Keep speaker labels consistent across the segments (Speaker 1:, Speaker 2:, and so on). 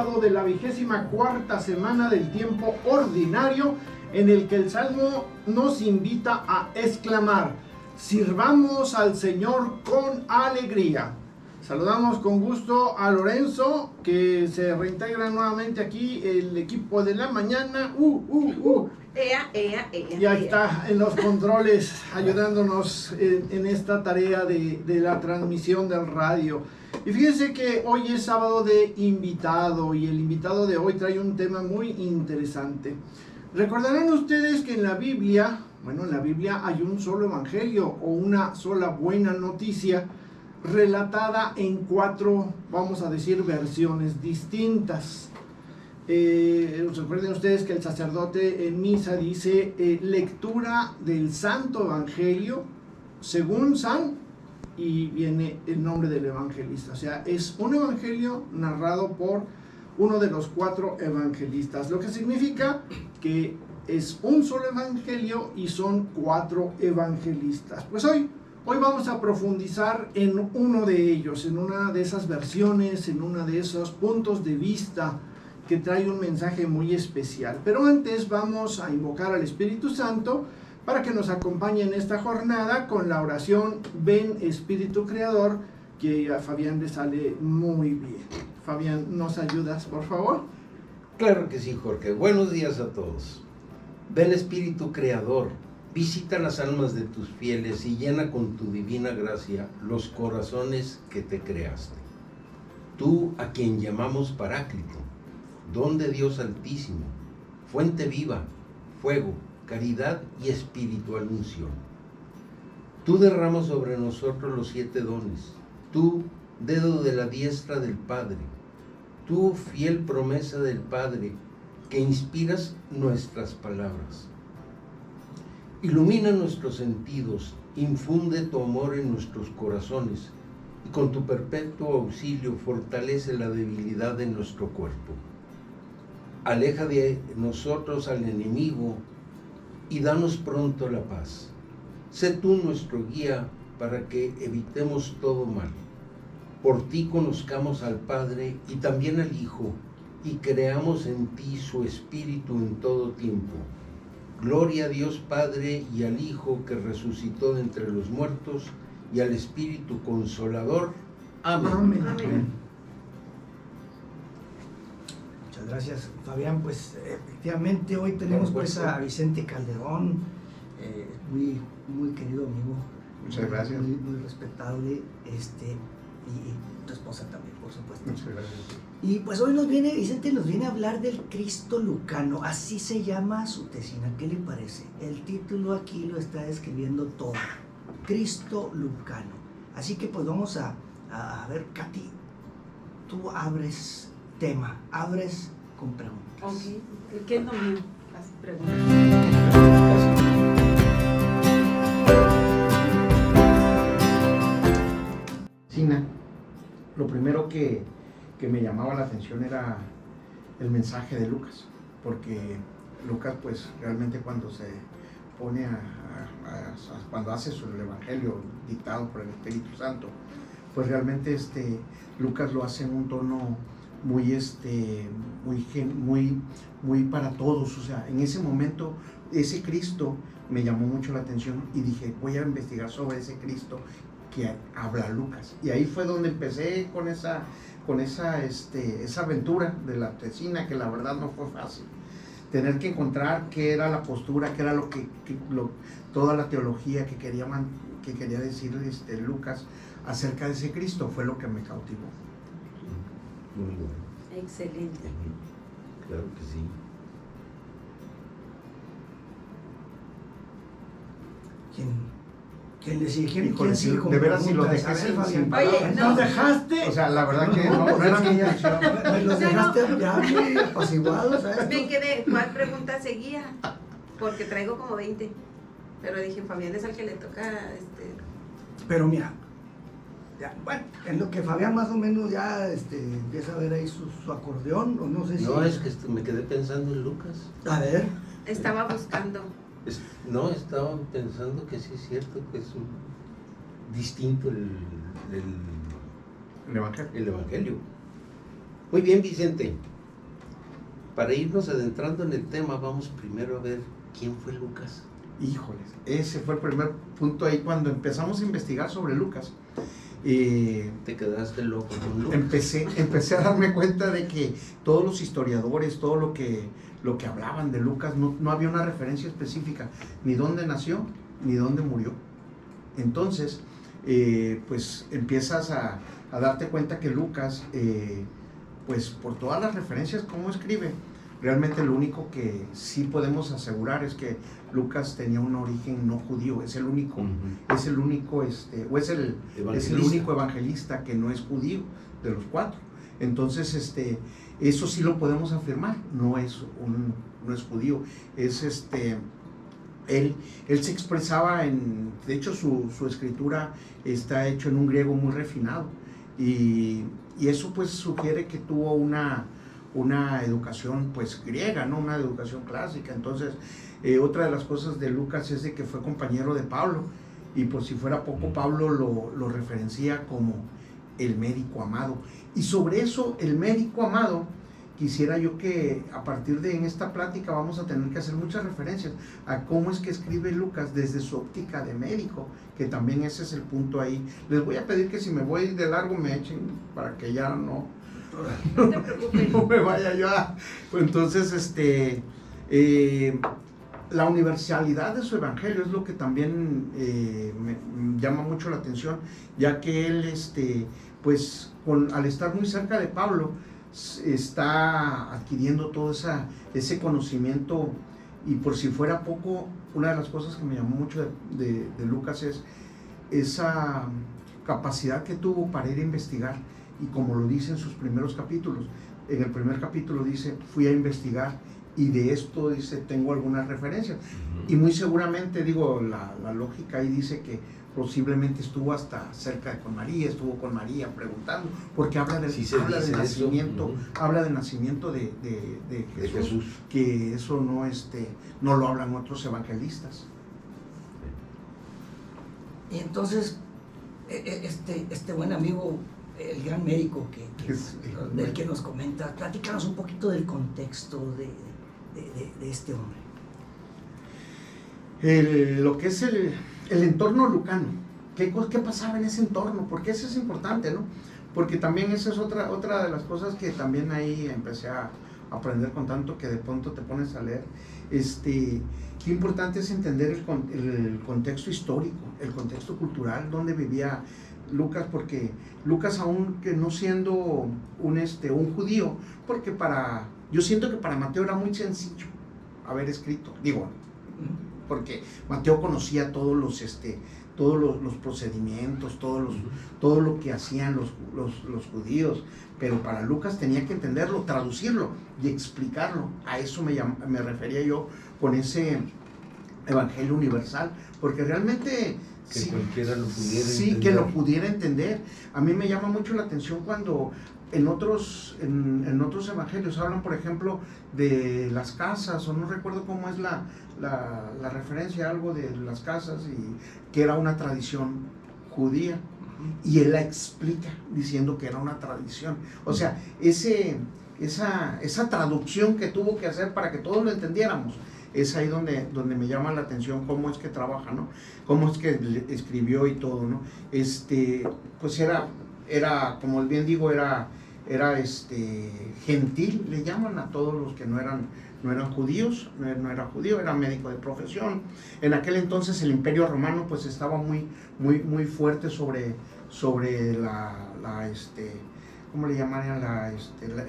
Speaker 1: sábado de la 24ª semana del tiempo ordinario, en el que el Salmo nos invita a exclamar: sirvamos al Señor con alegría. Saludamos con gusto a Lorenzo, que se reintegra nuevamente aquí el equipo de la mañana. Ya está en los controles, ayudándonos en esta tarea de la transmisión del radio. Y fíjense que hoy es sábado de invitado, y el invitado de hoy trae un tema muy interesante. Recordarán ustedes que en la Biblia hay un solo evangelio o una sola buena noticia relatada en 4, vamos a decir, versiones distintas. Recuerden ustedes que el sacerdote en misa dice lectura del Santo Evangelio según San, y viene el nombre del evangelista. O sea, es un evangelio narrado por uno de los 4 evangelistas, lo que significa que es un solo evangelio y son 4 evangelistas. Pues hoy vamos a profundizar en uno de ellos, en una de esas versiones, en uno de esos puntos de vista que trae un mensaje muy especial. Pero antes vamos a invocar al Espíritu Santo para que nos acompañe en esta jornada con la oración Ven Espíritu Creador, que a Fabián le sale muy bien. Fabián, ¿nos ayudas, por favor?
Speaker 2: Claro que sí, Jorge. Buenos días a todos. Ven Espíritu Creador, visita las almas de tus fieles y llena con tu divina gracia los corazones que te creaste. Tú, a quien llamamos Paráclito, don de Dios Altísimo, fuente viva, fuego, caridad y espiritual unción. Tú derramas sobre nosotros los 7 dones, tú, dedo de la diestra del Padre, tú, fiel promesa del Padre, que inspiras nuestras palabras. Ilumina nuestros sentidos, infunde tu amor en nuestros corazones, y con tu perpetuo auxilio fortalece la debilidad de nuestro cuerpo. Aleja de nosotros al enemigo y danos pronto la paz. Sé tú nuestro guía para que evitemos todo mal. Por ti conozcamos al Padre y también al Hijo, y creamos en ti su Espíritu en todo tiempo. Gloria a Dios Padre y al Hijo que resucitó de entre los muertos, y al Espíritu Consolador. Amén.
Speaker 1: Amén.
Speaker 3: Amén. Muchas gracias, Fabián. Pues efectivamente hoy tenemos pues a Vicente Calderón, muy querido amigo.
Speaker 4: Muchas gracias.
Speaker 3: Muy respetable, y tu esposa también, por supuesto.
Speaker 4: Muchas gracias.
Speaker 3: Y pues hoy Vicente nos viene a hablar del Cristo Lucano, así se llama su tesina. ¿Qué le parece? El título aquí lo está describiendo todo, Cristo Lucano. Así que pues vamos a ver, Katy, tú abres tema, abres con preguntas.
Speaker 5: Ok, ¿qué es lo mío? Las preguntas.
Speaker 4: Sina, lo primero que me llamaba la atención era el mensaje de Lucas, porque Lucas pues realmente cuando se pone cuando hace el evangelio dictado por el Espíritu Santo, pues realmente Lucas lo hace en un tono muy para todos. O sea, en ese momento ese Cristo me llamó mucho la atención y dije, voy a investigar sobre ese Cristo que habla Lucas, y ahí fue donde empecé con esa aventura de la tesina, que la verdad no fue fácil. Tener que encontrar qué era la postura, qué era toda la teología que quería decir Lucas acerca de ese Cristo, fue lo que me cautivó.
Speaker 2: Muy bueno.
Speaker 5: Excelente.
Speaker 2: Claro que sí.
Speaker 3: ¿Quién le sigue?
Speaker 4: Híjole,
Speaker 3: sigue con
Speaker 4: de veras, si lo
Speaker 3: preguntas?
Speaker 4: dejé
Speaker 3: A ver,
Speaker 4: sin
Speaker 3: Fabián.
Speaker 4: palabras.
Speaker 5: no.
Speaker 1: ¿Nos dejaste?
Speaker 4: O sea, la verdad que no era mi intención.
Speaker 3: Me los dejaste ya muy apaciguados, ¿sabes?
Speaker 5: Me quedé, ¿cuál pregunta seguía? Porque traigo como 20. Pero dije, Fabián es al que le toca
Speaker 3: Pero mira, ya, bueno, en lo que Fabián más o menos ya empieza a ver ahí su acordeón, o no sé si...
Speaker 2: No, es que me quedé pensando en Lucas.
Speaker 3: A ver.
Speaker 5: Estaba buscando.
Speaker 2: Estaba pensando que sí es cierto que es distinto el
Speaker 4: El evangelio.
Speaker 2: Evangelio. Muy bien, Vicente. Para irnos adentrando en el tema, vamos primero a ver quién fue Lucas.
Speaker 4: Híjoles, ese fue el primer punto ahí cuando empezamos a investigar sobre Lucas.
Speaker 2: Te quedaste loco con Lucas.
Speaker 4: Empecé a darme cuenta de que todos los historiadores, todo lo que hablaban de Lucas, no había una referencia específica, ni dónde nació, ni dónde murió. Entonces, pues empiezas a darte cuenta que Lucas, pues por todas las referencias, cómo escribe, realmente lo único que sí podemos asegurar es que Lucas tenía un origen no judío, es el único evangelista que no es judío de los 4. Entonces, eso sí lo podemos afirmar, no es judío, es él se expresaba de hecho su escritura está hecho en un griego muy refinado y eso pues sugiere que tuvo una educación pues griega, ¿no? Una educación clásica. Entonces, otra de las cosas de Lucas es de que fue compañero de Pablo, y por si fuera poco, Pablo lo referencia como el médico amado. Y sobre eso, el médico amado, quisiera yo que a partir de en esta plática vamos a tener que hacer muchas referencias a cómo es que escribe Lucas desde su óptica de médico, que también ese es el punto ahí. Les voy a pedir que si me voy de largo me echen para que ya no
Speaker 5: te preocupes.
Speaker 4: no me vaya yo a... Entonces, la universalidad de su evangelio es lo que también me llama mucho la atención, ya que él, pues, al estar muy cerca de Pablo, está adquiriendo todo ese conocimiento. Y por si fuera poco, una de las cosas que me llamó mucho de Lucas es esa capacidad que tuvo para ir a investigar. Y como lo dice en sus primeros capítulos, en el primer capítulo dice, fui a investigar y de esto dice, tengo algunas referencias. Y muy seguramente, la lógica ahí dice que posiblemente estuvo hasta cerca con María, estuvo con María preguntando, porque habla del nacimiento, habla del nacimiento de Jesús, que eso no lo hablan otros evangelistas.
Speaker 3: Y entonces, este buen amigo, el gran médico del que nos comenta, platícanos un poquito del contexto de este hombre.
Speaker 4: Lo que es el entorno lucano, ¿qué pasaba en ese entorno? Porque eso es importante, ¿no? Porque también esa es otra de las cosas que también ahí empecé a aprender con tanto que de pronto te pones a leer. Qué importante es entender el contexto histórico, el contexto cultural, donde vivía Lucas, porque Lucas, aunque no siendo un judío, porque yo siento que para Mateo era muy sencillo haber escrito, porque Mateo conocía todos los procedimientos, todo lo que hacían los judíos, pero para Lucas tenía que entenderlo, traducirlo y explicarlo. A eso me refería yo con ese evangelio universal, porque realmente
Speaker 2: que cualquiera lo pudiera
Speaker 4: entender. Sí, que lo pudiera entender. A mí me llama mucho la atención cuando en otros evangelios hablan, por ejemplo, de las casas, o no recuerdo cómo es la referencia, algo de las casas, y que era una tradición judía, y él la explica diciendo que era una tradición. O sea, esa traducción que tuvo que hacer para que todos lo entendiéramos, es ahí donde me llama la atención cómo es que trabaja, ¿no? Cómo es que escribió y todo, ¿no? Pues era, como bien digo, era gentil, le llaman a todos los que no eran judíos, no era judío, era médico de profesión. En aquel entonces el Imperio Romano pues estaba muy fuerte sobre ¿cómo le llamarían?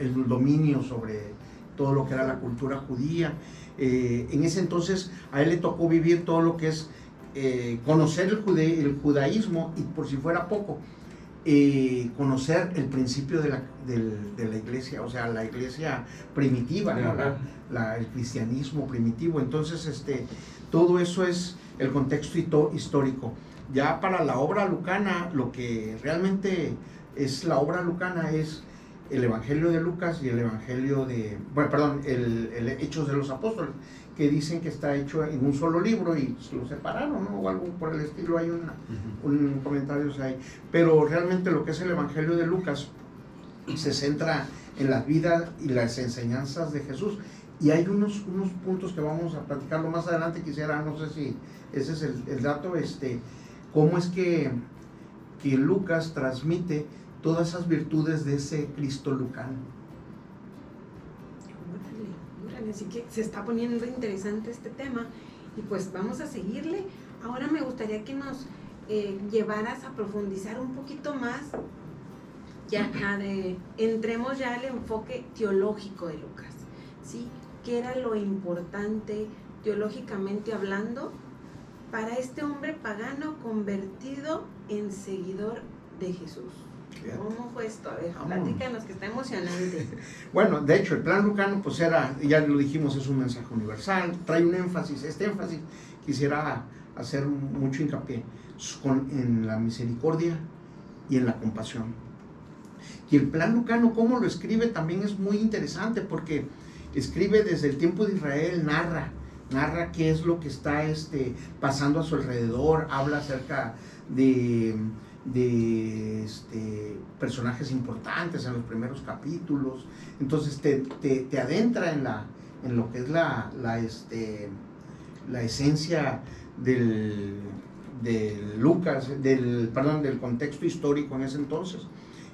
Speaker 4: El dominio sobre todo lo que era la cultura judía. En ese entonces a él le tocó vivir todo lo que es conocer el judaísmo, y por si fuera poco, conocer el principio de la iglesia, o sea, la iglesia primitiva, ¿no? El cristianismo primitivo. Entonces, todo eso es el contexto histórico. Ya para la obra lucana, lo que realmente es la obra lucana es el Evangelio de Lucas y el Evangelio el Hechos de los Apóstoles, que dicen que está hecho en un solo libro y lo separaron, ¿no? O algo por el estilo, hay un comentario ahí. Pero realmente lo que es el Evangelio de Lucas se centra en la vida y las enseñanzas de Jesús. Y hay unos puntos que vamos a platicarlo más adelante. Quisiera, no sé si ese es el dato, cómo es que Lucas transmite todas esas virtudes de ese Cristo lucano.
Speaker 5: Órale, así que se está poniendo interesante este tema y pues vamos a seguirle. Ahora me gustaría que nos llevaras a profundizar un poquito más, entremos ya al enfoque teológico de Lucas, ¿sí? ¿Qué era lo importante teológicamente hablando para este hombre pagano convertido en seguidor de Jesús? ¿Cómo fue esto? A ver, platícanos, que está emocionante.
Speaker 4: Bueno, de hecho, el plan lucano, pues era, ya lo dijimos, es un mensaje universal, trae un énfasis. Este énfasis quisiera hacer mucho hincapié en la misericordia y en la compasión. Y el plan lucano, cómo lo escribe, también es muy interesante, porque escribe desde el tiempo de Israel, narra qué es lo que está pasando a su alrededor, habla acerca de personajes importantes en los primeros capítulos. Entonces te adentra en lo que es la esencia de Lucas, del contexto histórico en ese entonces,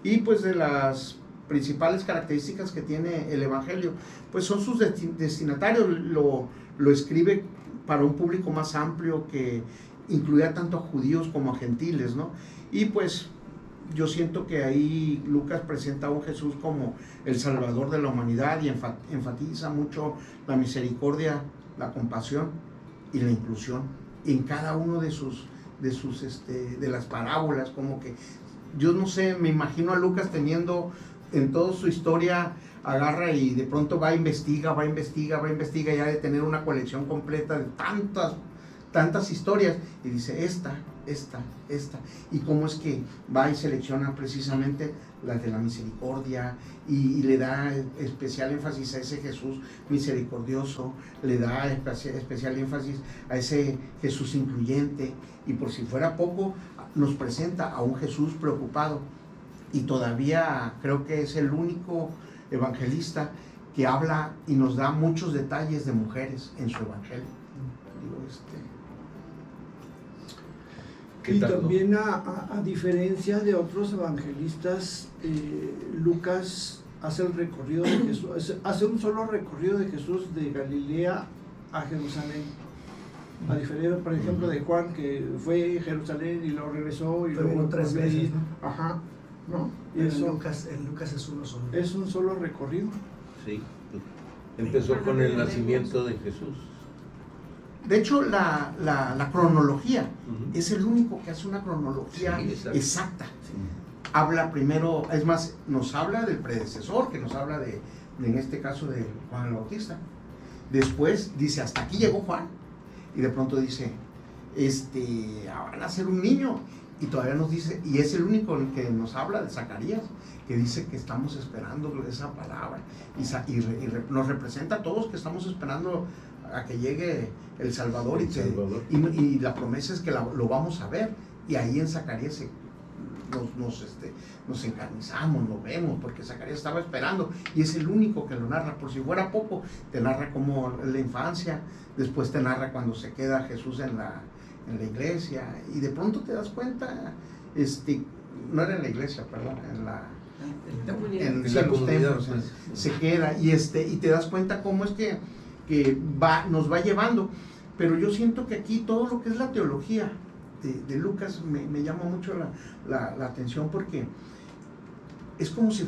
Speaker 4: y pues de las principales características que tiene el Evangelio, pues son sus destinatarios. Lo escribe para un público más amplio que incluía tanto a judíos como a gentiles, ¿no? Y pues yo siento que ahí Lucas presenta a un Jesús como el Salvador de la humanidad y enfatiza mucho la misericordia, la compasión y la inclusión en cada uno de las parábolas. Como que yo no sé, me imagino a Lucas teniendo en toda su historia, agarra y de pronto va, investiga, ya de tener una colección completa de tantas historias, y dice esta, y cómo es que va y selecciona precisamente las de la misericordia, y le da especial énfasis a ese Jesús misericordioso, le da especial énfasis a ese Jesús incluyente, y por si fuera poco, nos presenta a un Jesús preocupado. Y todavía creo que es el único evangelista que habla y nos da muchos detalles de mujeres en su evangelio.
Speaker 1: Y también a diferencia de otros evangelistas, Lucas hace el recorrido de Jesús, hace un solo recorrido de Jesús de Galilea a Jerusalén. A diferencia, por ejemplo, de Juan, que fue a Jerusalén y luego regresó y luego
Speaker 3: 3 veces, ¿no?
Speaker 1: Ajá, ¿no?
Speaker 3: Y en Lucas es uno solo.
Speaker 1: Es un solo recorrido.
Speaker 2: Sí, empezó con el nacimiento de Jesús.
Speaker 4: De hecho, la cronología es el único que hace una cronología exacta.
Speaker 2: Sí.
Speaker 4: Habla primero, es más, nos habla del predecesor, que nos habla en este caso de Juan el Bautista. Después dice, hasta aquí llegó Juan. Y de pronto dice, van a ser un niño. Y todavía nos dice, y es el único que nos habla de Zacarías, que dice que estamos esperando esa palabra. Y nos representa a todos que estamos esperando a que llegue el Salvador. Y la promesa es que lo vamos a ver. Y ahí en Zacarías nos encarnizamos, lo vemos, porque Zacarías estaba esperando, y es el único que lo narra. Por si fuera poco, te narra como la infancia, después te narra cuando se queda Jesús en la iglesia, y de pronto te das cuenta, no era en la iglesia, perdón, en los templos, se queda, y te das cuenta cómo es que nos va llevando. Pero yo siento que aquí todo lo que es la teología de Lucas me llama mucho la atención, porque es como si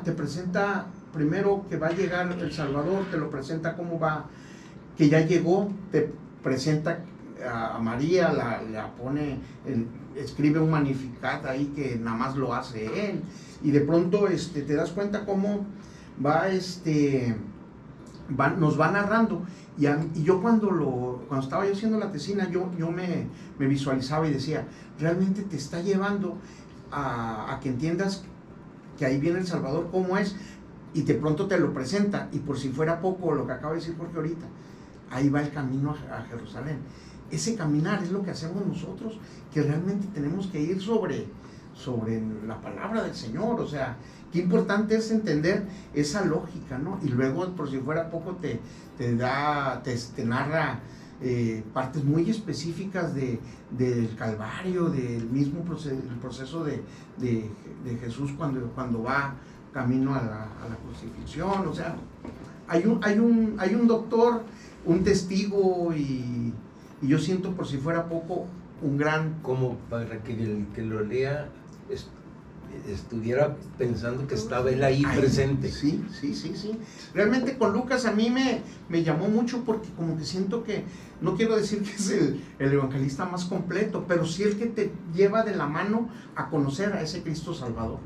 Speaker 4: te presenta primero que va a llegar el Salvador, te lo presenta cómo va, que ya llegó, te presenta a María, la pone, escribe un Magnificat ahí que nada más lo hace él, y de pronto te das cuenta cómo nos va narrando. Y yo cuando estaba yo haciendo la tesina, yo me visualizaba y decía, realmente te está llevando a que entiendas que ahí viene el Salvador, cómo es, y de pronto te lo presenta. Y por si fuera poco, lo que acaba de decir Jorge ahorita, ahí va el camino a Jerusalén. Ese caminar es lo que hacemos nosotros, que realmente tenemos que ir sobre sobre la palabra del Señor. O sea, qué importante es entender esa lógica, ¿no? Y luego, por si fuera poco, te narra partes muy específicas del Calvario, del mismo proceso de Jesús cuando va camino a la crucifixión. O sea, hay un doctor, un testigo, y yo siento, por si fuera poco, un gran...
Speaker 2: Como para que el que lo lea estuviera pensando que estaba él ahí presente.
Speaker 4: Sí. Realmente con Lucas a mí me llamó mucho, porque como que siento que, no quiero decir que es el evangelista más completo, pero sí el que te lleva de la mano a conocer a ese Cristo Salvador.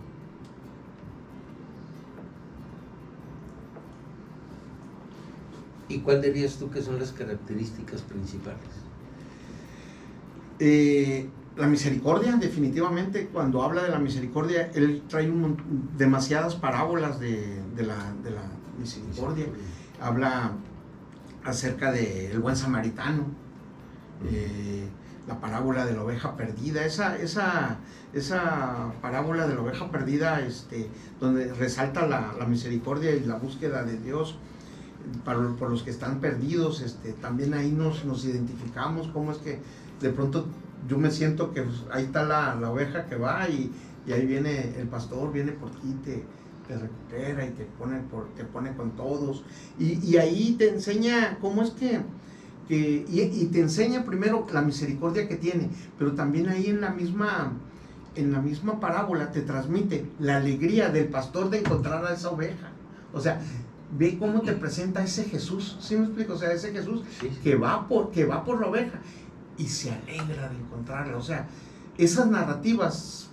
Speaker 2: ¿Y cuál dirías tú que son las características principales?
Speaker 4: La misericordia, definitivamente. Cuando habla de la misericordia, él trae demasiadas parábolas de la misericordia. Habla acerca del buen samaritano, la parábola de la oveja perdida. Esa parábola de la oveja perdida, donde resalta la misericordia y la búsqueda de Dios por los que están perdidos. También ahí nos identificamos. Cómo es que de pronto yo me siento que ahí está la oveja que va, y ahí viene el pastor, viene por ti, te recupera y te pone con todos, y ahí te enseña cómo es que te enseña primero la misericordia que tiene, pero también ahí en la misma parábola te transmite la alegría del pastor de encontrar a esa oveja. O sea, ve cómo te presenta ese Jesús, ¿sí me explico? O sea, ese Jesús que va por la oveja y se alegra de encontrarla. O sea, esas narrativas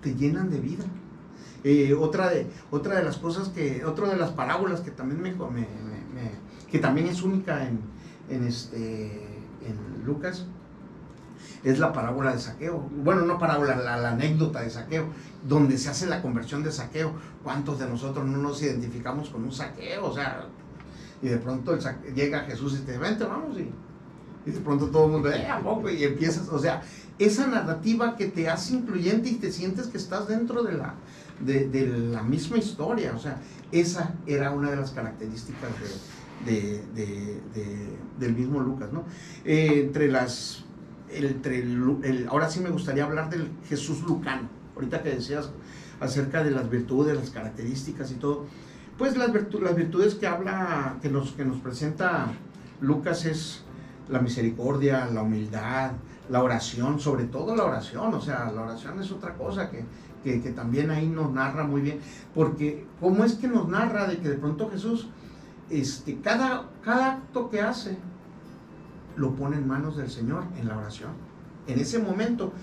Speaker 4: te llenan de vida. Otra de las cosas otra de las parábolas que también que también es única en Lucas, es la parábola de Zaqueo. Bueno, no parábola, la anécdota de Zaqueo, donde se hace la conversión de Zaqueo. ¿Cuántos de nosotros no nos identificamos con un Zaqueo? O sea, y de pronto llega Jesús y te dice, vente, vamos, y de pronto todo el mundo, ¿a poco? Y empiezas, o sea, esa narrativa que te hace incluyente y te sientes que estás dentro de la misma historia. O sea, esa era una de las características del mismo Lucas, ¿no? Ahora sí me gustaría hablar del Jesús lucano. Ahorita que decías acerca de las virtudes, las características y todo, pues las virtudes que nos presenta Lucas es la misericordia, la humildad, la oración, sobre todo la oración. O sea, la oración es otra cosa que también ahí nos narra muy bien, porque cómo es que nos narra de que de pronto Jesús, cada acto que hace lo pone en manos del Señor en la oración. En ese momento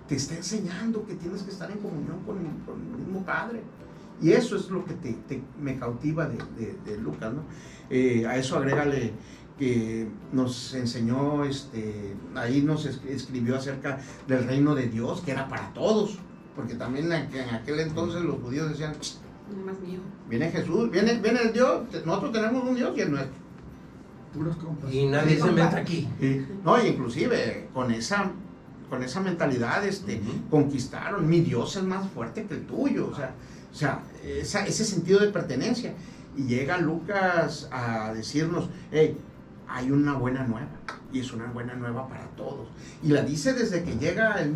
Speaker 4: te está enseñando que tienes que estar en comunión con el mismo Padre, y eso es lo que me cautiva de Lucas, ¿no? A eso agrégale que nos enseñó, ahí nos escribió acerca del reino de Dios, que era para todos, porque también en aquel entonces los judíos decían,
Speaker 5: más mío.
Speaker 4: Viene Jesús, viene el Dios, nosotros tenemos un Dios y es nuestro.
Speaker 1: Puros compas.
Speaker 2: Y nadie se mete aquí.
Speaker 4: No, y inclusive con esa mentalidad conquistaron, mi Dios es más fuerte que el tuyo. O sea, ese sentido de pertenencia. Y llega Lucas a decirnos, hey, hay una buena nueva, y es una buena nueva para todos. Y la dice desde que llega en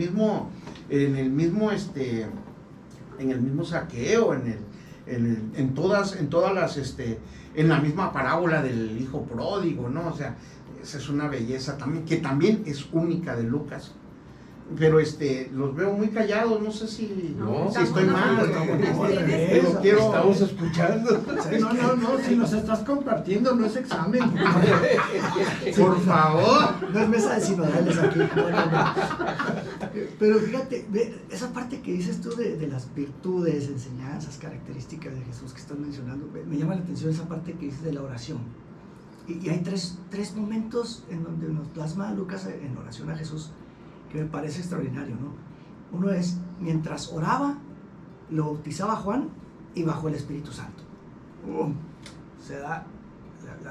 Speaker 4: el mismo Zaqueo, en la misma parábola del hijo pródigo, ¿no? O sea, esa es una belleza también, que también es única de Lucas. Pero los veo muy callados, no sé si estoy mal.
Speaker 2: Estamos escuchando.
Speaker 1: No, si nos estás compartiendo, no es examen.
Speaker 4: Por favor.
Speaker 3: No es mesa de sinodales aquí. Pero fíjate, esa parte que dices tú de las virtudes, enseñanzas, características de Jesús que estás mencionando, me llama la atención esa parte que dices de la oración. Y hay tres momentos en donde nos plasma Lucas en oración a Jesús, que me parece extraordinario, ¿no? Uno es, mientras oraba, lo bautizaba Juan y bajó el Espíritu Santo. Se da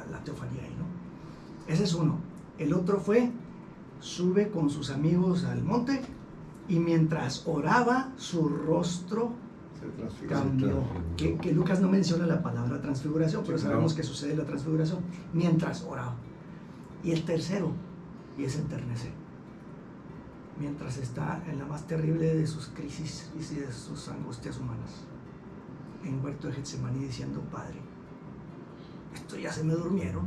Speaker 3: la teofanía ahí, ¿no? Ese es uno. El otro fue, sube con sus amigos al monte y mientras oraba, su rostro cambió. Que Lucas no menciona la palabra transfiguración, pero sabemos que sucede la transfiguración mientras oraba. Y el tercero, y es enternecer. Mientras está en la más terrible de sus crisis y de sus angustias humanas, en el huerto de Getsemaní, diciendo: Padre, esto ya se me durmieron,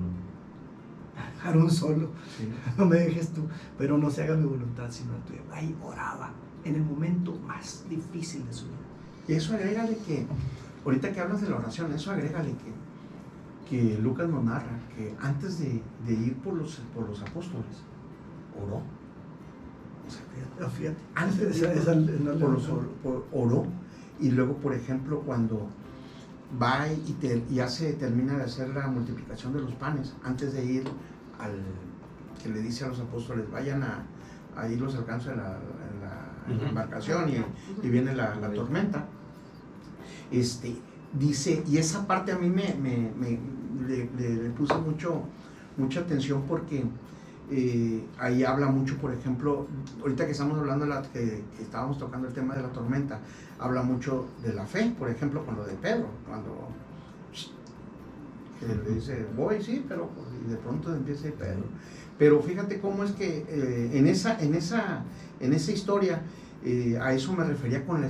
Speaker 3: dejaron solo, sí. No me dejes tú, pero no se haga mi voluntad sino la tuya. Ahí oraba en el momento más difícil de su vida.
Speaker 4: Y eso agrégale que, ahorita que hablas de la oración, eso agrégale que Lucas nos narra que antes de ir por los apóstoles, oró. O sea, fíjate, antes de ir oró. Y luego, por ejemplo, cuando va y termina de hacer la multiplicación de los panes, antes de ir que le dice a los apóstoles: vayan ahí los alcanza en la embarcación y viene la tormenta. Dice, y esa parte a mí le puse mucha atención porque ahí habla mucho, por ejemplo, ahorita que estamos hablando que estábamos tocando el tema de la tormenta, habla mucho de la fe, por ejemplo, con lo de Pedro, cuando le dice: voy, sí, pero y de pronto empieza Pedro. Pero fíjate cómo es que en esa historia, a eso me refería con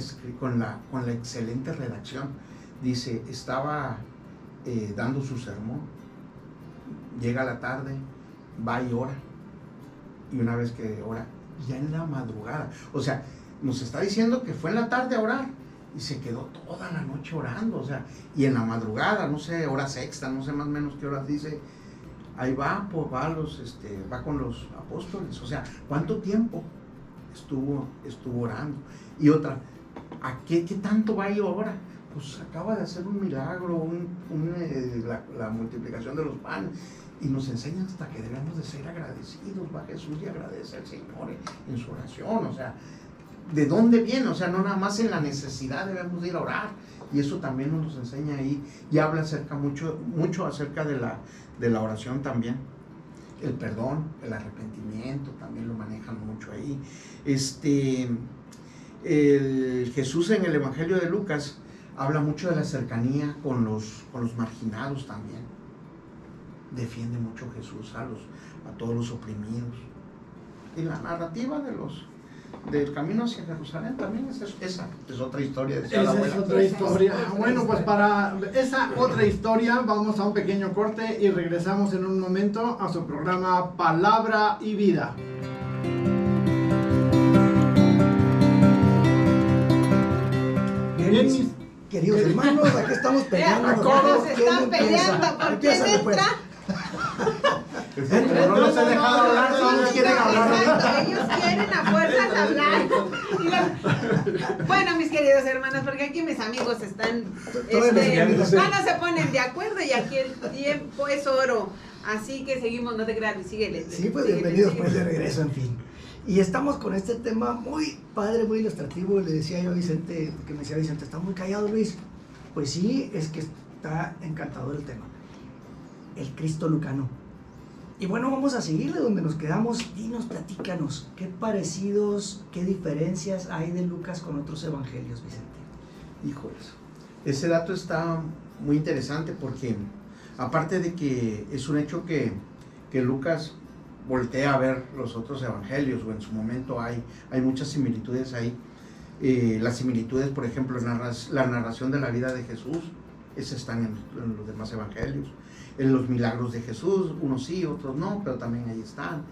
Speaker 4: la excelente redacción. Dice, estaba dando su sermón, llega la tarde, va y ora, y una vez que ora, ya en la madrugada, o sea, nos está diciendo que fue en la tarde a orar, y se quedó toda la noche orando, o sea, y en la madrugada, no sé, hora sexta, no sé más o menos qué horas dice, ahí va con los apóstoles, o sea, ¿cuánto tiempo estuvo orando? Y otra, ¿a qué tanto va y ora? Pues acaba de hacer un milagro, la multiplicación de los panes, y nos enseña hasta que debemos de ser agradecidos. Va Jesús y agradece al Señor en su oración, o sea, ¿de dónde viene? O sea, no nada más en la necesidad debemos de ir a orar, y eso también nos enseña ahí, y habla mucho acerca de la oración también. El perdón, el arrepentimiento, también lo manejan mucho ahí. Jesús en el Evangelio de Lucas habla mucho de la cercanía con los marginados también. Defiende mucho Jesús a todos los oprimidos. Y la narrativa del camino hacia Jerusalén también esa es otra historia.
Speaker 1: Esa es otra historia. Bueno, pues para esa otra historia vamos a un pequeño corte y regresamos en un momento a su programa Palabra y Vida.
Speaker 3: Bien, mis queridos hermanos, aquí estamos peleando.
Speaker 5: ¿Cómo se están peleando? ¿Por quién entra?
Speaker 4: No los he dejado hablar, todos quieren hablar.
Speaker 5: Exacto, ellos quieren a fuerzas hablar. Bueno, mis queridos hermanos, porque aquí mis amigos están, no se ponen de acuerdo, y aquí el tiempo es oro. Así que seguimos, no te creas, síguele.
Speaker 3: Sí, pues bienvenidos pues de regreso, en fin. Y estamos con este tema muy padre, muy ilustrativo. Le decía yo a Vicente, que me decía Vicente, está muy callado, Luis. Pues sí, es que está encantador el tema. El Cristo lucano. Y bueno, vamos a seguirle donde nos quedamos. Dinos, platícanos, ¿qué parecidos, qué diferencias hay de Lucas con otros evangelios, Vicente?
Speaker 4: Híjoles, ese dato está muy interesante porque, aparte de que es un hecho que Lucas voltea a ver los otros evangelios, o en su momento hay muchas similitudes ahí. Las similitudes, por ejemplo, la narración de la vida de Jesús, esas están en los demás evangelios. En los milagros de Jesús, unos sí, otros no, pero también ahí están.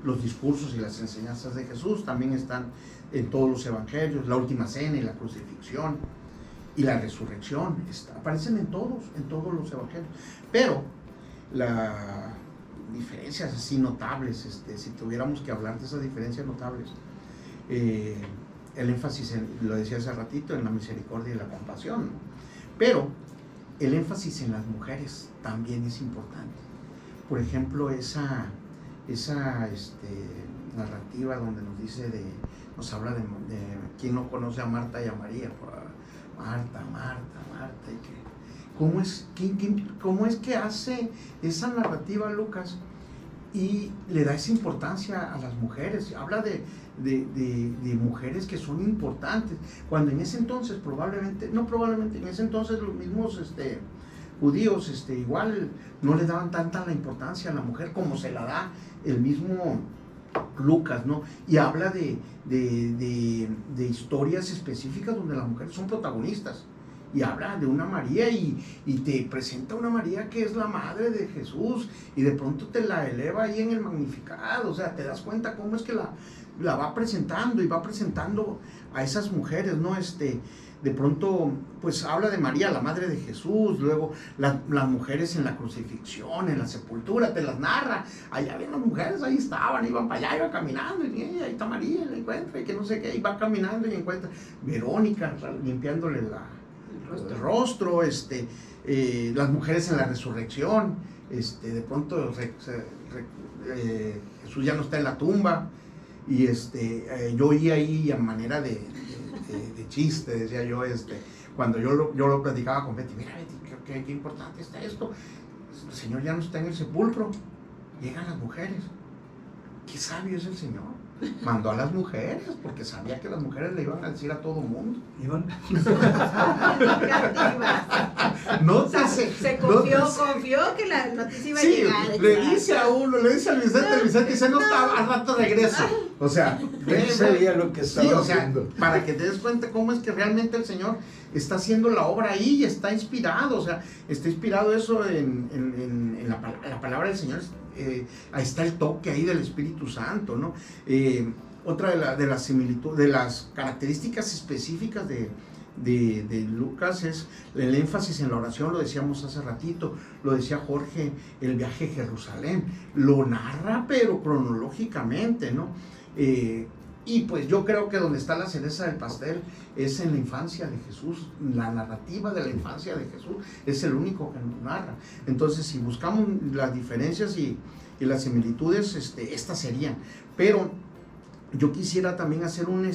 Speaker 4: Los discursos y las enseñanzas de Jesús también están en todos los evangelios. La última cena y la crucifixión y la resurrección aparecen en todos los evangelios. Pero las diferencias así notables, si tuviéramos que hablar de esas diferencias notables, el énfasis, lo decía hace ratito, en la misericordia y la compasión, ¿no? Pero el énfasis en las mujeres también es importante. Por ejemplo, esa narrativa donde nos habla de quién no conoce a Marta y a María. Marta, y ¿cómo es que hace esa narrativa Lucas? y le da esa importancia a las mujeres, habla de mujeres que son importantes, cuando en ese entonces en ese entonces los mismos judíos igual no le daban tanta la importancia a la mujer como se la da el mismo Lucas, ¿no? Y habla de historias específicas donde las mujeres son protagonistas. Y habla de una María y te presenta una María que es la madre de Jesús y de pronto te la eleva ahí en el Magnificat, o sea, te das cuenta cómo es que la va presentando y va presentando a esas mujeres, ¿no? De pronto, pues habla de María, la madre de Jesús, luego las mujeres en la crucifixión, en la sepultura, te las narra, allá ven las mujeres, ahí estaban, iban para allá, iban caminando, y ahí está María, la encuentra, y que no sé qué, y va caminando y encuentra Verónica, limpiándole el rostro, las mujeres en la resurrección, de pronto Jesús ya no está en la tumba, y yo oí ahí a manera de chiste, decía yo, cuando yo lo platicaba con Betty, mira Betty, qué importante está esto, el Señor ya no está en el sepulcro, llegan las mujeres, qué sabio es el Señor. Mandó a las mujeres, porque sabía que las mujeres le iban a decir a todo mundo.
Speaker 5: Se confió que la noticia iba a llegar.
Speaker 4: Le dice al Vicente dice, no está, al rato regreso. O sea,
Speaker 2: él sabía lo que estaba haciendo.
Speaker 4: Para que te des cuenta cómo es que realmente el Señor está haciendo la obra ahí y está inspirado. O sea, está inspirado eso en la palabra del Señor. Ahí está el toque ahí del Espíritu Santo, ¿no? Otra de las similitudes, de las características específicas de Lucas es el énfasis en la oración, lo decíamos hace ratito, lo decía Jorge, el viaje a Jerusalén, lo narra pero cronológicamente, ¿no? Y pues yo creo que donde está la cereza del pastel es en la infancia de Jesús, la narrativa de la infancia de Jesús es el único que nos narra. Entonces si buscamos las diferencias y las similitudes, estas serían. Pero yo quisiera también hacer una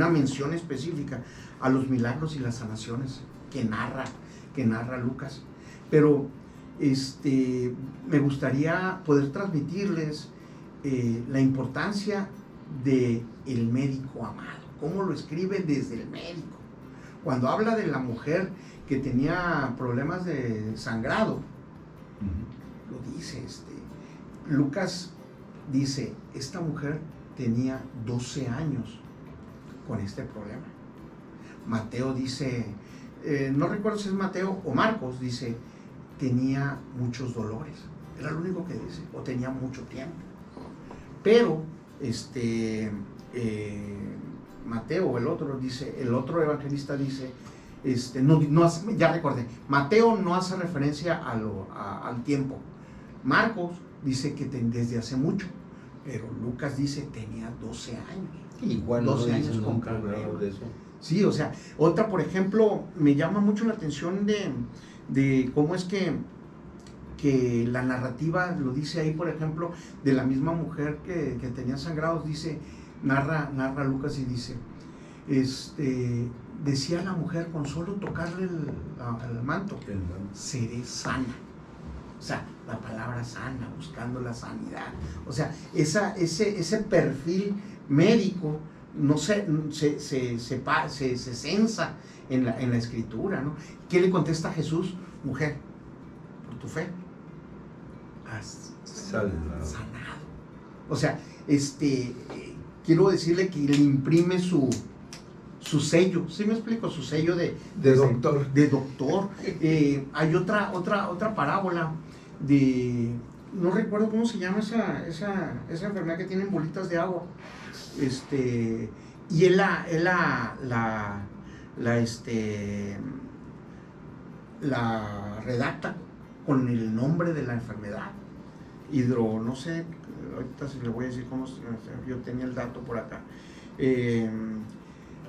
Speaker 4: mención específica a los milagros y las sanaciones que narra Lucas. Pero me gustaría poder transmitirles la importancia del médico amado, cómo lo escribe desde el médico. Cuando habla de la mujer que tenía problemas de sangrado, lo dice, Lucas dice, esta mujer tenía 12 años con este problema. Mateo dice, no recuerdo si es Mateo o Marcos, dice, tenía muchos dolores. Era lo único que dice, o tenía mucho tiempo. Pero, Mateo, el otro evangelista dice, ya recordé, Mateo no hace referencia al tiempo. Marcos dice que desde hace mucho, pero Lucas dice tenía 12 años.
Speaker 2: Igual
Speaker 4: 12 años con problema de eso. Sí, o sea, otra, por ejemplo, me llama mucho la atención de cómo es que la narrativa lo dice ahí, por ejemplo, de la misma mujer que tenía sangrados, narra Lucas y dice, decía la mujer, con solo tocarle el manto, seré sana. O sea, la palabra sana, buscando la sanidad. O sea, ese perfil médico no se censa en la escritura, ¿no? ¿Qué le contesta a Jesús? Mujer, por tu fe has sanado. O sea, quiero decirle que le imprime su sello, ¿sí me explico? Su sello de doctor. Hay otra parábola no recuerdo cómo se llama esa enfermedad que tienen bolitas de agua, y él la redacta con el nombre de la enfermedad, no sé, ahorita se le voy a decir cómo, yo tenía el dato por acá,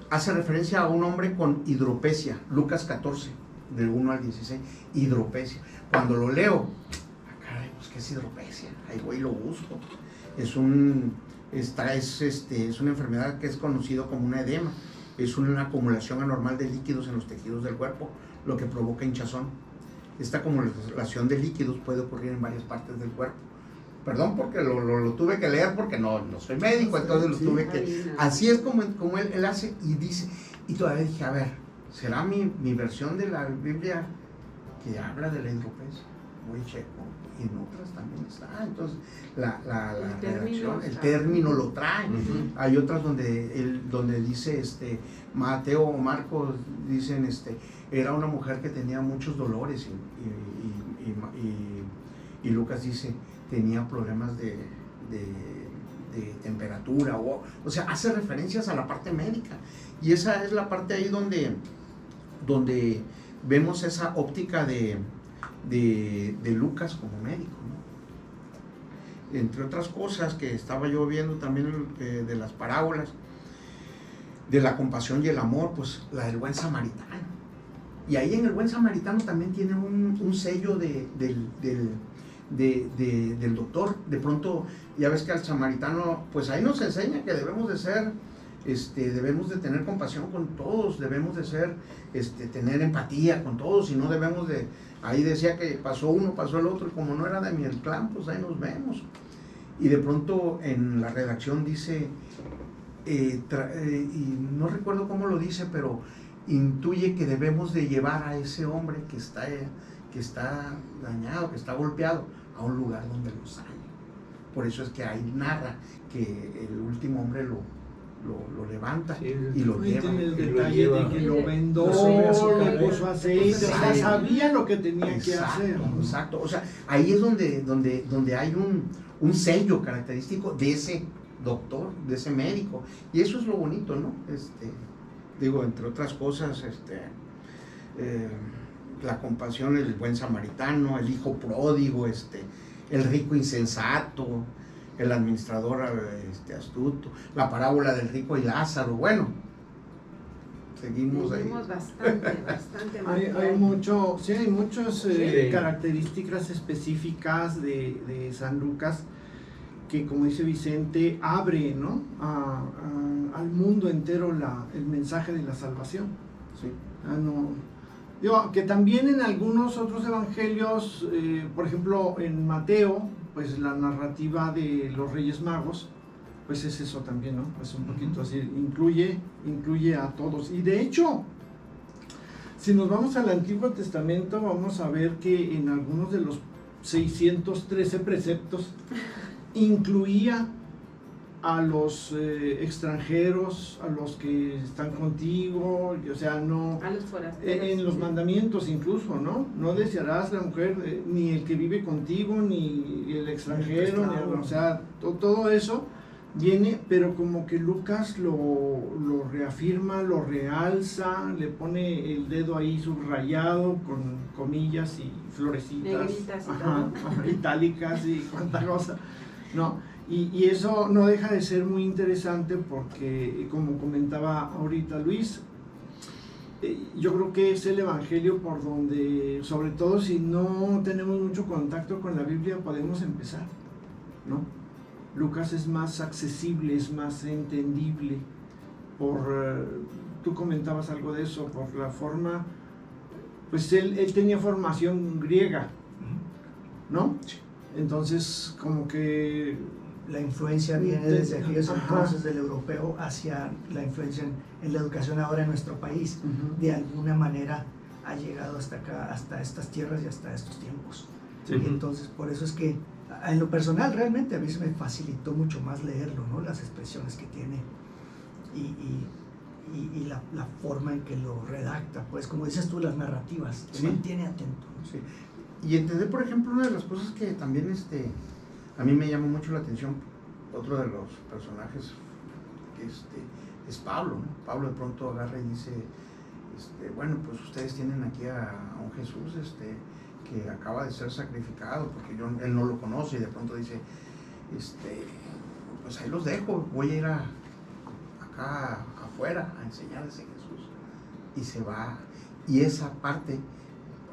Speaker 4: hace referencia a un hombre con hidropesia, Lucas 14, del 1 al 16, hidropesia. Cuando lo leo, pues ¿qué es hidropesia? Ahí voy y lo busco. Es una enfermedad que es conocido como un edema, es una acumulación anormal de líquidos en los tejidos del cuerpo, lo que provoca hinchazón. esta acumulación de líquidos puede ocurrir en varias partes del cuerpo. Perdón porque lo tuve que leer porque no soy médico, entonces lo tuve que... Así es como él hace y dice, y todavía dije, a ver, ¿será mi versión de la Biblia que habla de la hidropesia? Muy checo, y en otras también está, entonces la redacción, el término lo trae. Hay otras donde dice, Mateo o Marcos dicen, era una mujer que tenía muchos dolores y Lucas dice, tenía problemas de temperatura, o sea, hace referencias a la parte médica, y esa es la parte ahí donde vemos esa óptica de Lucas como médico, ¿no? Entre otras cosas que estaba yo viendo también de las parábolas, de la compasión y el amor, pues la del buen samaritano. Y ahí en el buen samaritano también tiene un sello del doctor. De pronto, ya ves que al samaritano, pues ahí nos enseña que debemos de ser, debemos de tener compasión con todos, debemos de ser, tener empatía con todos, y no debemos de, ahí decía que pasó uno, pasó el otro, y como no era de mi clan, pues ahí nos vemos. Y de pronto en la redacción dice, y no recuerdo cómo lo dice, pero intuye que debemos de llevar a ese hombre que está dañado, que está golpeado, a un lugar donde lo sane. Por eso es que ahí narra que el último hombre lo levanta, sí, y lo lleva.
Speaker 1: Tiene el detalle de que lo vendó, le puso aceite, o sea, sabía lo que tenía que hacer.
Speaker 4: Exacto, o sea, ahí es donde hay un sello característico de ese doctor, de ese médico, y eso es lo bonito, ¿no? Digo, entre otras cosas, la compasión, el buen samaritano, el hijo pródigo, el rico insensato, el administrador astuto, la parábola del rico y Lázaro. Bueno, seguimos ahí.
Speaker 5: Bastante
Speaker 1: hay muchas características específicas de San Lucas que, como dice Vicente, abre, ¿no?, al mundo entero el mensaje de la salvación.
Speaker 4: Sí.
Speaker 1: Digo, que también en algunos otros evangelios, por ejemplo en Mateo, pues la narrativa de los Reyes Magos, pues es eso también, ¿no? Pues un poquito así, incluye a todos. Y de hecho, si nos vamos al Antiguo Testamento, vamos a ver que en algunos de los 613 preceptos incluía a los extranjeros, a los que están contigo, o sea, no,
Speaker 5: a los forasteros,
Speaker 1: en los mandamientos incluso, ¿no? No desearás la mujer, ni el que vive contigo, ni el extranjero, o sea, todo eso viene, pero como que Lucas lo reafirma, lo realza, le pone el dedo ahí subrayado con comillas y florecitas,
Speaker 5: negritas y todo,
Speaker 1: itálicas y cuánta cosa, ¿no? Y eso no deja de ser muy interesante porque, como comentaba ahorita Luis, yo creo que es el evangelio por donde, sobre todo si no tenemos mucho contacto con la Biblia, podemos empezar, ¿no? Lucas es más accesible, es más entendible, tú comentabas algo de eso, por la forma, pues él tenía formación griega, ¿no? Entonces, como que
Speaker 3: la influencia viene desde aquellos entonces del europeo hacia la influencia en la educación ahora en nuestro país. De alguna manera ha llegado hasta acá, hasta estas tierras y hasta estos tiempos. Sí. Y entonces por eso es que en lo personal realmente a mí se me facilitó mucho más leerlo, ¿no? Las expresiones que tiene y la forma en que lo redacta, pues como dices tú, las narrativas, te mantiene atento, ¿no?
Speaker 4: Sí. Y entender, por ejemplo, una de las cosas que también a mí me llamó mucho la atención, otro de los personajes es Pablo, ¿no? Pablo de pronto agarra y dice, bueno, pues ustedes tienen aquí a un Jesús que acaba de ser sacrificado, porque él no lo conoce, y de pronto dice, pues ahí los dejo, voy a ir acá afuera a enseñarles a Jesús. Y se va, y esa parte,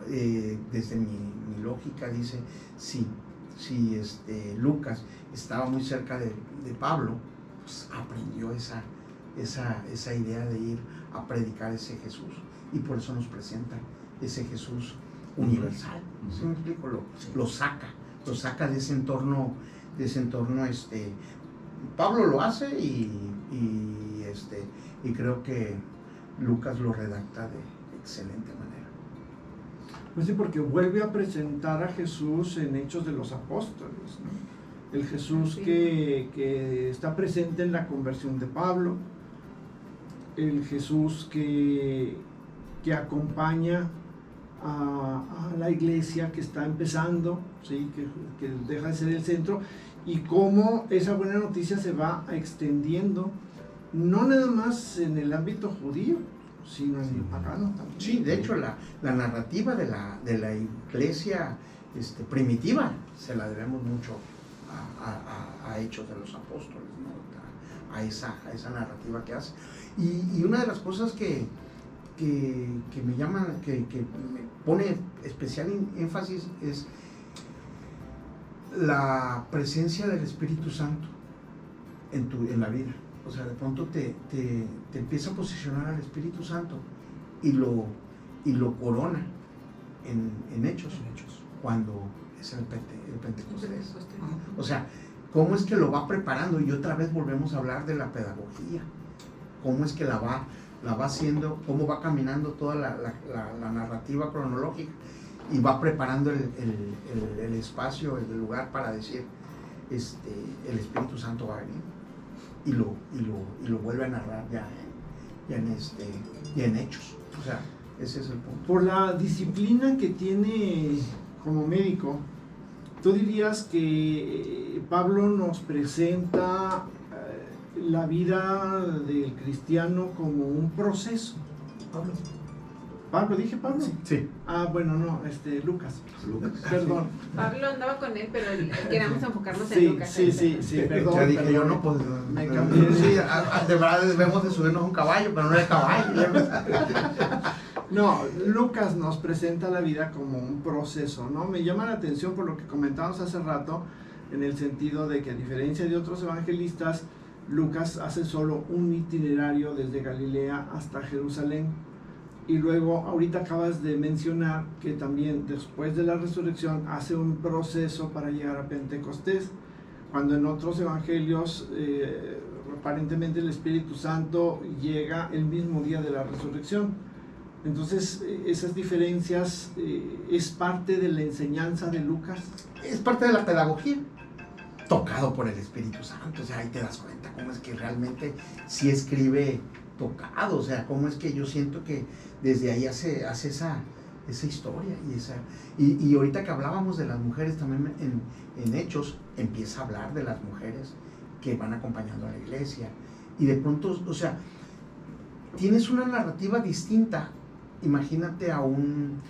Speaker 4: desde mi lógica, dice, si Lucas estaba muy cerca de Pablo, pues aprendió esa idea de ir a predicar ese Jesús, y por eso nos presenta ese Jesús universal. ¿Sí me explico? Lo saca de ese entorno, Pablo lo hace y creo que Lucas lo redacta de excelente manera.
Speaker 1: Pues sí, porque vuelve a presentar a Jesús en Hechos de los Apóstoles, ¿no? El Jesús que está presente en la conversión de Pablo, el Jesús que acompaña a la iglesia que está empezando, ¿sí? que deja de ser el centro, y cómo esa buena noticia se va extendiendo, no nada más en el ámbito judío, sino en el pagano también.
Speaker 4: Sí, de hecho la narrativa de la iglesia primitiva se la debemos mucho a Hechos de los Apóstoles, ¿no? a esa narrativa que hace. Y una de las cosas que me llama, que me pone especial énfasis es la presencia del Espíritu Santo en la vida. O sea, de pronto te empieza a posicionar al Espíritu Santo y lo corona en Hechos, cuando es el Pentecostés. O sea, cómo es que lo va preparando, y otra vez volvemos a hablar de la pedagogía, cómo es que la va haciendo, cómo va caminando toda la narrativa cronológica y va preparando el espacio, el lugar para decir, el Espíritu Santo va a venir y lo vuelve a narrar ya en Hechos. O sea, ese es el punto.
Speaker 1: Por la disciplina que tiene como médico, ¿tú dirías que Pablo nos presenta la vida del cristiano como un proceso? ¿Dije Pablo?
Speaker 4: Sí.
Speaker 1: Ah, bueno, no, Lucas. Perdón.
Speaker 5: Pablo andaba con él, pero queríamos enfocarnos en
Speaker 1: Sí,
Speaker 5: Lucas.
Speaker 1: sí, perdón.
Speaker 4: Ya dije
Speaker 1: perdón.
Speaker 4: yo, no, pues
Speaker 1: Me cambié.
Speaker 4: Sí, de verdad debemos de subirnos a un caballo, pero no es caballo.
Speaker 1: No, Lucas nos presenta la vida como un proceso, ¿no? Me llama la atención por lo que comentábamos hace rato, en el sentido de que, a diferencia de otros evangelistas, Lucas hace solo un itinerario desde Galilea hasta Jerusalén. Y luego, ahorita acabas de mencionar que también después de la resurrección hace un proceso para llegar a Pentecostés, cuando en otros evangelios aparentemente el Espíritu Santo llega el mismo día de la resurrección. Entonces, esas diferencias es parte de la enseñanza de Lucas.
Speaker 4: Es parte de la pedagogía, tocado por el Espíritu Santo. O sea, ahí te das cuenta cómo es que realmente sí escribe tocado. O sea, cómo es que yo siento que desde ahí hace esa historia. Y ahorita que hablábamos de las mujeres también en Hechos, empieza a hablar de las mujeres que van acompañando a la iglesia. Y de pronto, o sea, tienes una narrativa distinta. Imagínate a un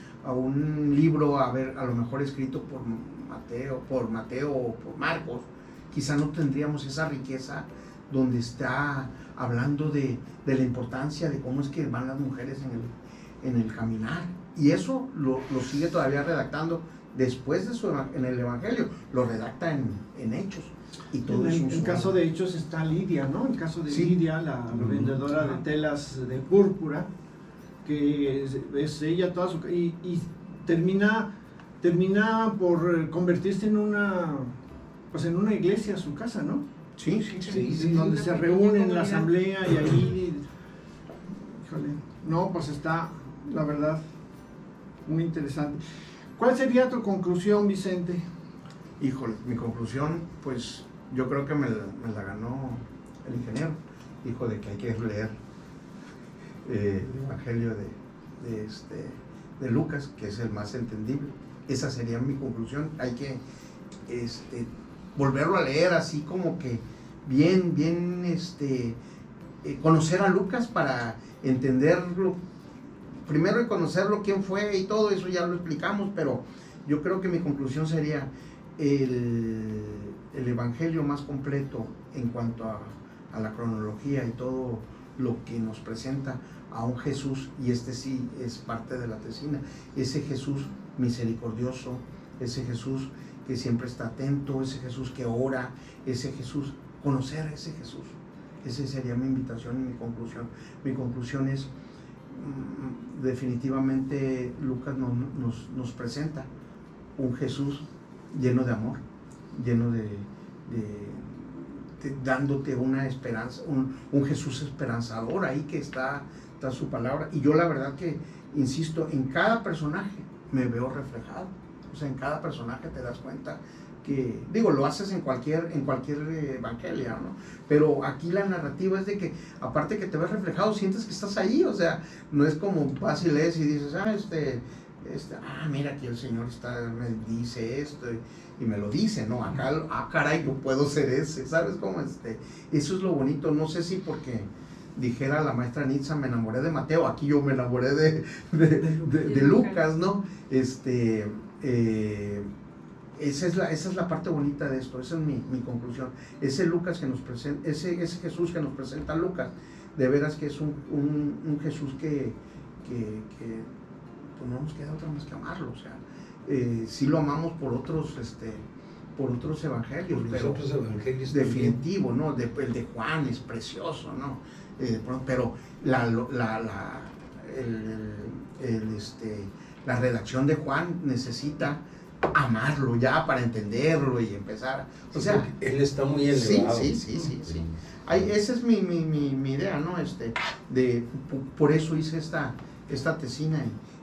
Speaker 4: libro, a lo mejor escrito por Mateo o por Marcos. Quizá no tendríamos esa riqueza donde está hablando de la importancia de cómo es que van las mujeres en el caminar. Y eso lo sigue todavía redactando después en el Evangelio, lo redacta en Hechos. Y todo
Speaker 1: En el caso de Hechos está Lidia, ¿no? El caso de
Speaker 4: Sí.
Speaker 1: Lidia, la vendedora de telas de púrpura, que es ella toda su... Y termina por convertirse en una iglesia, su casa, ¿no?
Speaker 4: Sí.
Speaker 1: Donde
Speaker 5: una
Speaker 1: se
Speaker 5: pequeña
Speaker 1: reúnen en la
Speaker 5: comunidad.
Speaker 1: asamblea y ahí... Híjole, no, pues está, la verdad, muy interesante. ¿Cuál sería tu conclusión, Vicente?
Speaker 4: Híjole, mi conclusión, pues yo creo que me la ganó el ingeniero. Dijo de que hay que leer el Evangelio de Lucas, que es el más entendible. Esa sería mi conclusión. Hay que volverlo a leer así como que bien, conocer a Lucas para entenderlo. Primero conocerlo, quién fue y todo eso ya lo explicamos, pero yo creo que mi conclusión sería el Evangelio más completo en cuanto a la cronología y todo lo que nos presenta a un Jesús, y sí es parte de la tesina, ese Jesús misericordioso, ese Jesús que siempre está atento, ese Jesús que ora, ese Jesús, conocer a ese Jesús. Esa sería mi invitación y mi conclusión. Mi conclusión es definitivamente Lucas nos presenta un Jesús lleno de amor, lleno de dándote una esperanza, un Jesús esperanzador ahí que está su palabra. Y yo la verdad que, insisto, en cada personaje me veo reflejado. O sea, en cada personaje te das cuenta que, digo, lo haces en cualquier evangelio, ¿no? Pero aquí la narrativa es de que, aparte que te ves reflejado, sientes que estás ahí. O sea, no es como vas y lees y dices, mira, aquí el Señor me dice esto y me lo dice, ¿no? Acá, caray, yo puedo ser ese, ¿sabes cómo? Eso es lo bonito. No sé si porque dijera la maestra Nitza, me enamoré de Mateo, aquí yo me enamoré de Lucas, ¿no? Esa es la parte bonita de esto, esa es mi conclusión. Ese Lucas que nos presenta, ese Jesús que nos presenta Lucas, de veras que es un Jesús que pues no nos queda otra más que amarlo. O sea, sí lo amamos por otros evangelios, pero
Speaker 2: otros evangelios
Speaker 4: definitivo, ¿no? El de Juan es precioso, ¿no? Pero la redacción de Juan necesita amarlo ya para entenderlo y empezar. O sea,
Speaker 2: él está muy elevado.
Speaker 4: Sí. Esa es mi idea, ¿no? Por eso hice esta tesina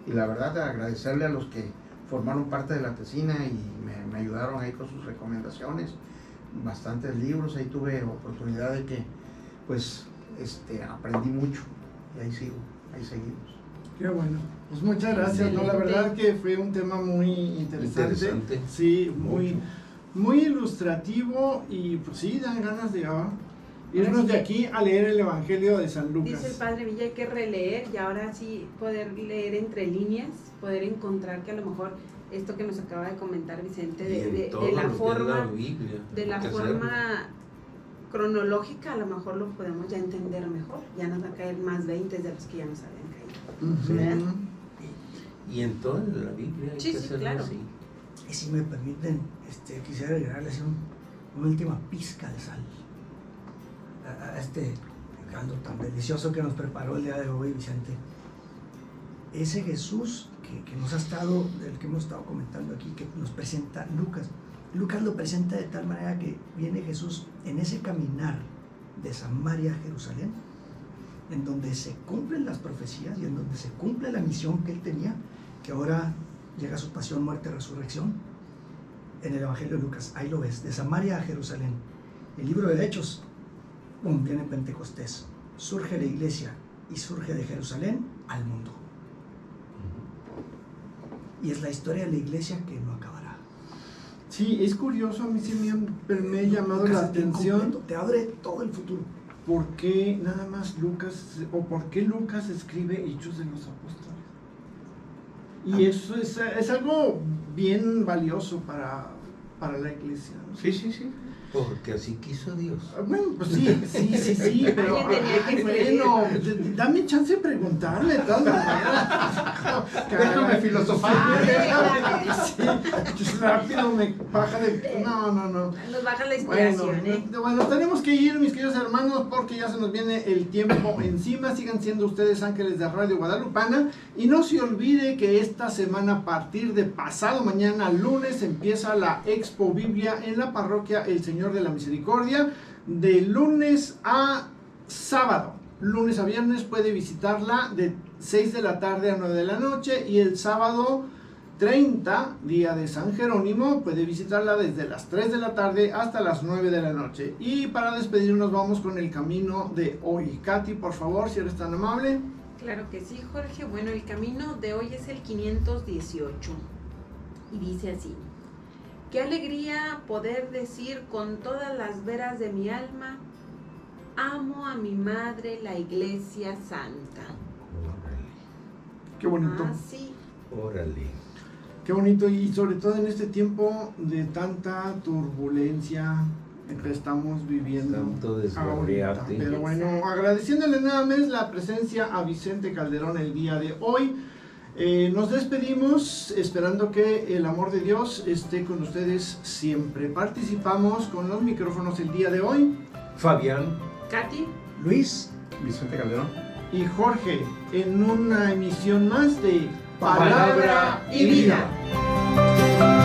Speaker 4: y la verdad agradecerle a los que formaron parte de la tesina y me ayudaron ahí con sus recomendaciones, bastantes libros, ahí tuve oportunidad de que pues aprendí mucho y ahí seguimos.
Speaker 1: Qué bueno, pues muchas gracias, ¿no? La verdad que fue un tema muy interesante. Sí, muy ilustrativo y pues sí, dan ganas de irnos de aquí a leer el Evangelio de San Lucas.
Speaker 5: Dice el Padre Villa, hay que releer y ahora sí poder leer entre líneas, poder encontrar que a lo mejor esto que nos acaba de comentar Vicente, de la forma, de la forma cronológica, a lo mejor lo podemos ya entender mejor, ya nos va a caer más 20 de los que ya nos habían caído.
Speaker 2: Y en toda la Biblia hay que hacerlo
Speaker 5: claro.
Speaker 2: así.
Speaker 3: Y si me permiten, quisiera agregarle así una última pizca de sal a este caldo tan delicioso que nos preparó el día de hoy, Vicente. Ese Jesús que nos ha estado, del que hemos estado comentando aquí, que nos presenta Lucas. Lucas lo presenta de tal manera que viene Jesús en ese caminar de Samaria a Jerusalén, en donde se cumplen las profecías y en donde se cumple la misión que él tenía, que ahora llega a su pasión, muerte, resurrección, en el Evangelio de Lucas. Ahí lo ves, de Samaria a Jerusalén. El libro de Hechos, viene Pentecostés, surge la iglesia y surge de Jerusalén al mundo. Y es la historia de la iglesia que no acabará.
Speaker 1: Sí, es curioso, a mí sí me ha llamado la atención.
Speaker 3: Completo, te abre todo el futuro.
Speaker 1: ¿Por qué nada más Lucas, o por qué Lucas escribe Hechos de los Apóstoles? Y eso es algo bien valioso para la iglesia, ¿no?
Speaker 2: Sí. Porque así quiso Dios.
Speaker 1: Bueno, pues sí, pero bueno, dame chance de preguntarle de todas maneras.
Speaker 4: Déjame filosofar.
Speaker 1: Sí, rápido me baja de... No.
Speaker 5: Nos baja la inspiración,
Speaker 1: Bueno, tenemos que ir, mis queridos hermanos, porque ya se nos viene el tiempo encima. Sigan siendo ustedes ángeles de Radio Guadalupana. Y no se olvide que esta semana, a partir de pasado mañana, lunes, empieza la Expo Biblia en la parroquia El Señor de la Misericordia, de lunes a sábado. Lunes a viernes puede visitarla de 6 de la tarde a 9 de la noche, y el sábado 30, día de San Jerónimo, puede visitarla desde las 3 de la tarde hasta las 9 de la noche. Y para despedirnos vamos con el camino de hoy. Katy, por favor, si eres tan amable.
Speaker 5: Claro que sí, Jorge. Bueno, el camino de hoy es el 518 y dice así: qué alegría poder decir con todas las veras de mi alma, amo a mi madre, la Iglesia Santa.
Speaker 1: Qué bonito.
Speaker 5: Sí.
Speaker 2: Órale.
Speaker 1: Qué bonito, y sobre todo en este tiempo de tanta turbulencia que estamos viviendo.
Speaker 2: Tanto
Speaker 1: ahorita.
Speaker 2: desbarriate.
Speaker 1: Pero bueno, agradeciéndole nada más la presencia a Vicente Calderón el día de hoy. Nos despedimos esperando que el amor de Dios esté con ustedes siempre. Participamos con los micrófonos el día de hoy.
Speaker 2: Fabián.
Speaker 5: Katy.
Speaker 3: Luis.
Speaker 4: Vicente Calderón.
Speaker 1: y Jorge en una emisión más de Palabra y Vida.